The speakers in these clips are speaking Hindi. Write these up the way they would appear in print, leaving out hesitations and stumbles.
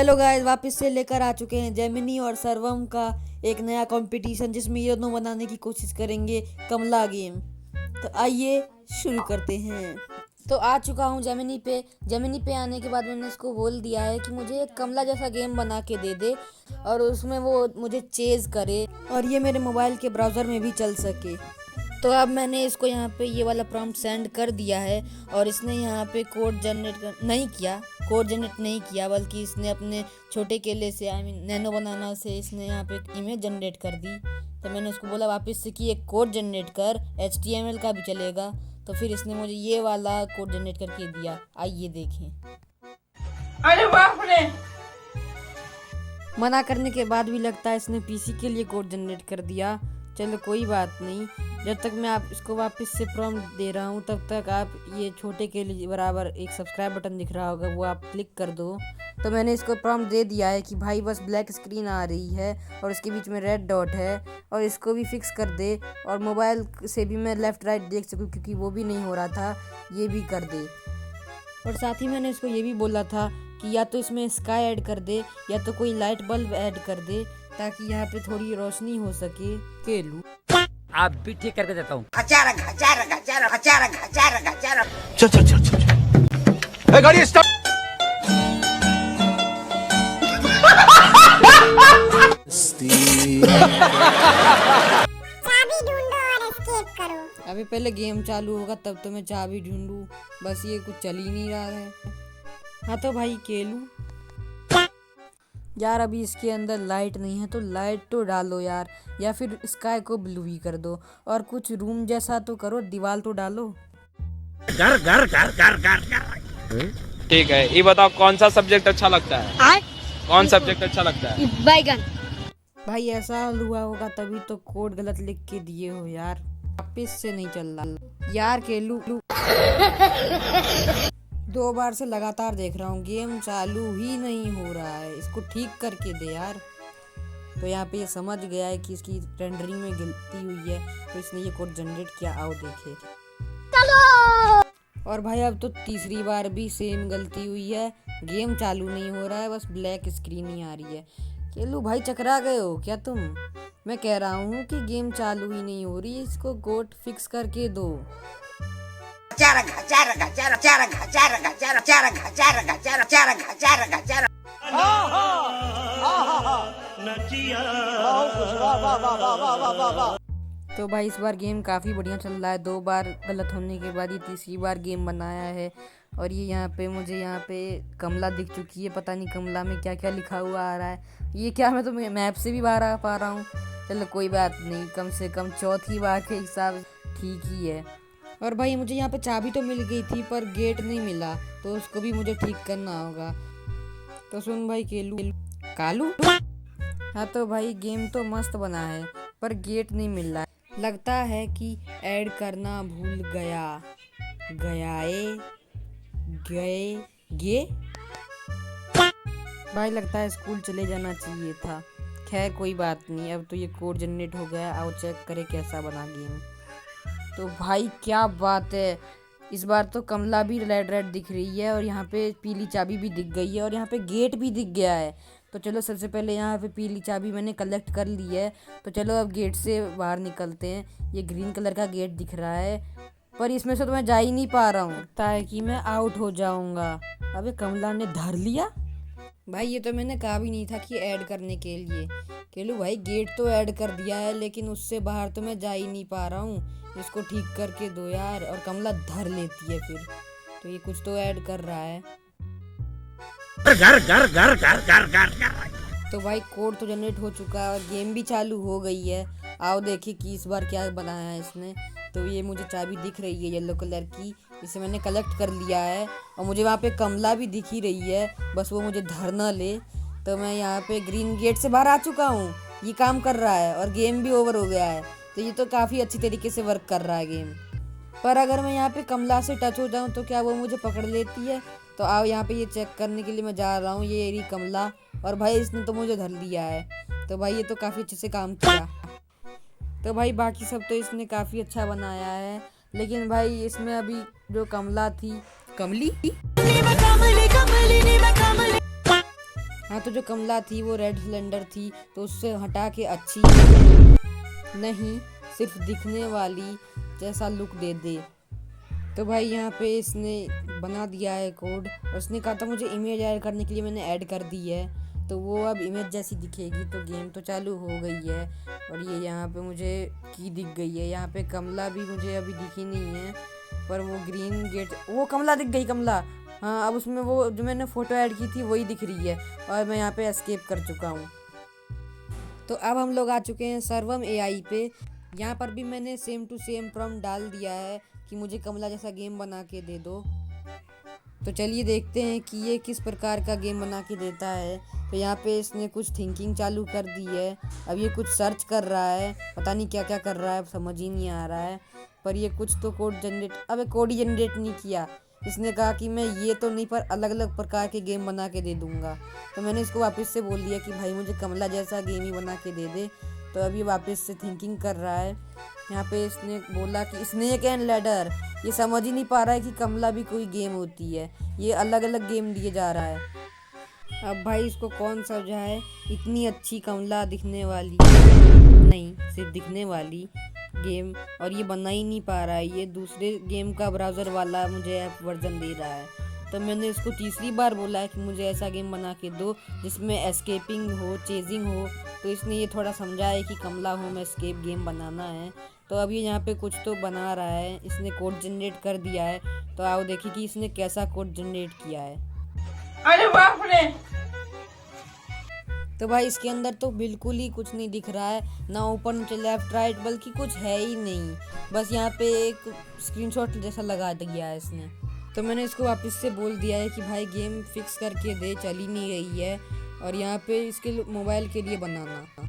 हेलो गाइस, वापस से लेकर आ चुके हैं जेमिनी और सर्वम का एक नया कंपटीशन जिसमें ये दोनों बनाने की कोशिश करेंगे कमला गेम। तो आइए शुरू करते हैं। तो आ चुका हूँ जेमिनी पे आने के बाद मैंने इसको बोल दिया है कि मुझे एक कमला जैसा गेम बना के दे दे और उसमें वो मुझे चेज करे और ये मेरे मोबाइल के ब्राउज़र में भी चल सके। तो अब मैंने इसको यहाँ पे ये वाला प्रॉम्प्ट सेंड कर दिया है और इसने यहाँ पे कोड जनरेट नहीं किया बल्कि इसने अपने छोटे केले से नैनो बनाना से इसने यहाँ पे एक इमेज जनरेट कर दी। तो मैंने उसको बोला वापस से कि एक कोड जनरेट कर, HTML का भी चलेगा। तो फिर इसने मुझे ये वाला कोड जनरेट करके दिया, आइए देखें। अरे बाप रे! मना करने के बाद भी लगता है इसने PC के लिए कोड जनरेट कर दिया। चलो कोई बात नहीं, जब तक मैं आप इसको वापस से प्रॉम्प्ट दे रहा हूँ तब तक आप ये छोटे के लिए बराबर एक सब्सक्राइब बटन दिख रहा होगा, वो आप क्लिक कर दो। तो मैंने इसको प्रॉम्प्ट दे दिया है कि भाई बस ब्लैक स्क्रीन आ रही है और इसके बीच में रेड डॉट है और इसको भी फिक्स कर दे और मोबाइल से भी मैं लेफ़्ट राइट देख सकूँ क्योंकि वो भी नहीं हो रहा था, ये भी कर दे। और साथ ही मैंने इसको ये भी बोला था कि या तो इसमें स्काई ऐड कर दे या तो कोई लाइट बल्ब ऐड कर दे ताकि यहाँ पे थोड़ी रोशनी हो सके। केलू आप भी ठीक करके देता हूँ। चल गाड़ी स्टॉप। चाबी ढूंढो और एस्केप करो। अभी पहले गेम चालू होगा तब तो मैं चाबी ढूंढूं, बस ये कुछ चल ही नहीं रहा है। हाँ तो भाई केलू यार, अभी इसके अंदर लाइट नहीं है तो लाइट तो डालो यार, या फिर स्काई को ब्लू ही कर दो और कुछ रूम जैसा तो करो, दीवार तो डालो। घर घर घर घर घर घर। ठीक है, ये बताओ कौन सा सब्जेक्ट अच्छा लगता है? कौन सब्जेक्ट अच्छा लगता है? बैगन। भाई ऐसा हुआ होगा तभी तो कोड गलत लिख के दिए हो यार, वापिस से नहीं चल रहा यार। केलू 2 बार से लगातार देख रहा हूँ गेम चालू ही नहीं हो रहा है, इसको ठीक करके दे यार। तो यहाँ पे ये समझ गया है कि इसकी रेंडरिंग में गलती हुई है तो इसने ये कोड जनरेट किया, आओ देखे। और भाई अब तो तीसरी बार भी सेम गलती हुई है, गेम चालू नहीं हो रहा है, बस ब्लैक स्क्रीन ही आ रही है। केलू भाई चकरा गए हो क्या तुम? मैं कह रहा हूँ कि गेम चालू ही नहीं हो रही, इसको कोड फिक्स करके दो। तो भाई इस बार गेम काफ़ी बढ़िया चल रहा है, 2 बार गलत होने के बाद ये तीसरी बार गेम बनाया है। और ये यहाँ पे मुझे यहाँ पे कमला दिख चुकी है, पता नहीं कमला में क्या क्या लिखा हुआ आ रहा है। ये क्या, मैं तो मैप से भी बाहर आ पा रहा हूँ। चलो कोई बात नहीं, कम से कम चौथी बार के हिसाब ठीक ही है। और भाई मुझे यहाँ पे चाबी तो मिल गई थी पर गेट नहीं मिला, तो उसको भी मुझे ठीक करना होगा। तो सुन भाई केलू कालू, हाँ तो भाई गेम तो मस्त बना है पर गेट नहीं मिल रहा है, लगता है कि ऐड करना भूल गए भाई, लगता है स्कूल चले जाना चाहिए था। खैर कोई बात नहीं, अब तो ये कोड जनरेट हो गया, आओ चेक करें कैसा बना गेम। तो भाई क्या बात है, इस बार तो कमला भी रेड दिख रही है और यहाँ पे पीली चाबी भी दिख गई है और यहाँ पे गेट भी दिख गया है। तो चलो सबसे पहले यहाँ पे पीली चाबी मैंने कलेक्ट कर ली है, तो चलो अब गेट से बाहर निकलते हैं। ये ग्रीन कलर का गेट दिख रहा है पर इसमें से तो मैं जा ही नहीं पा रहा हूँ, लगता है कि मैं आउट हो जाऊँगा। अबे कमला ने धर लिया भाई, ये तो मैंने कहा भी नहीं था कि ऐड करने के लिए। केलू भाई गेट तो ऐड कर दिया है लेकिन उससे बाहर तो मैं जा ही नहीं पा रहा हूँ, इसको ठीक करके दो यार। और कमला धर लेती है फिर, तो ये कुछ तो ऐड कर रहा है। घर घर घर घर घर घर। तो भाई कोड तो जनरेट हो चुका है और गेम भी चालू हो गई है, आओ देखिए कि इस बार क्या बनाया है इसने। तो ये मुझे चाबी दिख रही है येलो कलर की, इसे मैंने कलेक्ट कर लिया है और मुझे वहाँ पे कमला भी दिख ही रही है, बस वो मुझे धर ना ले। तो मैं यहाँ पे ग्रीन गेट से बाहर आ चुका हूँ, ये काम कर रहा है और गेम भी ओवर हो गया है। तो ये तो काफ़ी अच्छी तरीके से वर्क कर रहा है गेम। पर अगर मैं यहाँ पे कमला से टच हो जाऊँ तो क्या वो मुझे पकड़ लेती है? तो आओ यहाँ पे ये चेक करने के लिए मैं जा रहा हूँ। ये रही कमला और भाई इसने तो मुझे धर लिया है। तो भाई ये तो काफ़ी अच्छे से काम किया। तो भाई बाकी सब तो इसने काफ़ी अच्छा बनाया है, लेकिन भाई इसमें अभी जो कमला थी, कमली हाँ, तो जो कमला थी वो रेड सिलेंडर थी, तो उससे हटा के अच्छी नहीं सिर्फ दिखने वाली जैसा लुक दे दे। तो भाई यहाँ पे इसने बना दिया है कोड, और उसने कहा था मुझे इमेज ऐड करने के लिए, मैंने ऐड कर दी है। तो वो अब इमेज जैसी दिखेगी। तो गेम तो चालू हो गई है, और ये यहाँ पे मुझे की दिख गई है। यहाँ पे कमला भी मुझे अभी दिखी नहीं है, पर वो ग्रीन गेट, वो कमला दिख गई, कमला। हाँ, अब उसमें वो जो मैंने फ़ोटो ऐड की थी वही दिख रही है, और मैं यहाँ पे एस्केप कर चुका हूँ। तो अब हम लोग आ चुके हैं सर्वम AI पे। यहाँ पर भी मैंने सेम टू सेम प्रॉम्प्ट डाल दिया है कि मुझे कमला जैसा गेम बना के दे दो। तो चलिए देखते हैं कि ये किस प्रकार का गेम बना के देता है। तो यहाँ पे इसने कुछ थिंकिंग चालू कर दी है। अब ये कुछ सर्च कर रहा है, पता नहीं क्या क्या कर रहा है, समझ ही नहीं आ रहा है। पर ये कुछ तो कोड जनरेट, अबे कोड ही जनरेट नहीं किया। इसने कहा कि मैं ये तो नहीं, पर अलग अलग प्रकार के गेम बना के दे दूंगा। तो मैंने इसको वापस से बोल दिया कि भाई मुझे कमला जैसा गेम ही बना के दे दे। तो अभी वापस से थिंकिंग कर रहा है। यहाँ पे इसने बोला कि स्नेक एंड लैडर, ये समझ ही नहीं पा रहा है कि कमला भी कोई गेम होती है। ये अलग अलग गेम दिए जा रहा है। अब भाई इसको कौन समझाए, इतनी अच्छी कमला दिखने वाली नहीं, सिर्फ दिखने वाली गेम, और ये बना ही नहीं पा रहा है। ये दूसरे गेम का ब्राउज़र वाला मुझे ऐप वर्जन दे रहा है। तो मैंने इसको तीसरी बार बोला है कि मुझे ऐसा गेम बना के दो जिसमें एस्केपिंग हो, चेजिंग हो। तो इसने ये थोड़ा समझा है कि कमला होम एस्केप गेम बनाना है। तो अभी यहाँ पे कुछ तो बना रहा है, इसने कोड जनरेट कर दिया है। तो आओ देखिए कि इसने कैसा कोड जनरेट किया है। अरे बाप रे। तो भाई इसके अंदर तो बिल्कुल ही कुछ नहीं दिख रहा है, ना ऊपर नीचे लेफ्ट राइट, बल्कि कुछ है ही नहीं। बस यहाँ पे एक स्क्रीनशॉट जैसा लगा दिया है इसने। तो मैंने इसको वापस से बोल दिया है कि भाई गेम फिक्स करके दे, चल ही नहीं रही है, और यहाँ पे इसके मोबाइल के लिए बनाना।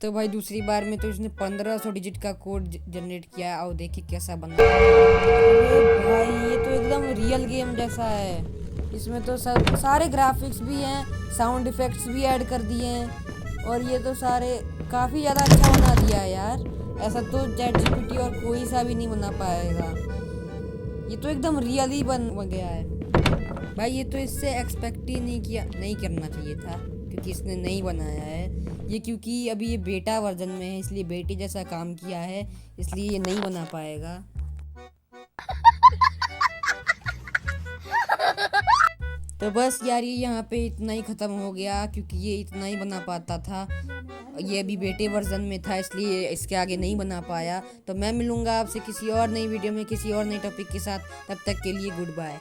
तो भाई दूसरी बार में तो इसने 1500 डिजिट का कोड जनरेट किया है। आओ देखिए कैसा बन रहा है। भाई ये तो एकदम रियल गेम जैसा है। इसमें तो सब सारे ग्राफिक्स भी हैं, साउंड इफेक्ट्स भी ऐड कर दिए हैं, और ये तो सारे काफ़ी ज़्यादा अच्छा बना दिया है यार। ऐसा तो ChatGPT और कोई सा भी नहीं बना पाएगा। ये तो एकदम रियल ही बन गया है भाई। ये तो इससे एक्सपेक्ट ही नहीं करना चाहिए था, क्योंकि इसने नहीं बनाया है ये, क्योंकि अभी ये बेटा वर्जन में है, इसलिए बेटे जैसा काम किया है, इसलिए ये नहीं बना पाएगा। तो बस यार ये यहाँ पे इतना ही ख़त्म हो गया, क्योंकि ये इतना ही बना पाता था। ये अभी बेटे वर्जन में था, इसलिए इसके आगे नहीं बना पाया। तो मैं मिलूँगा आपसे किसी और नई वीडियो में किसी और नई टॉपिक के साथ। तब तक के लिए गुड बाय।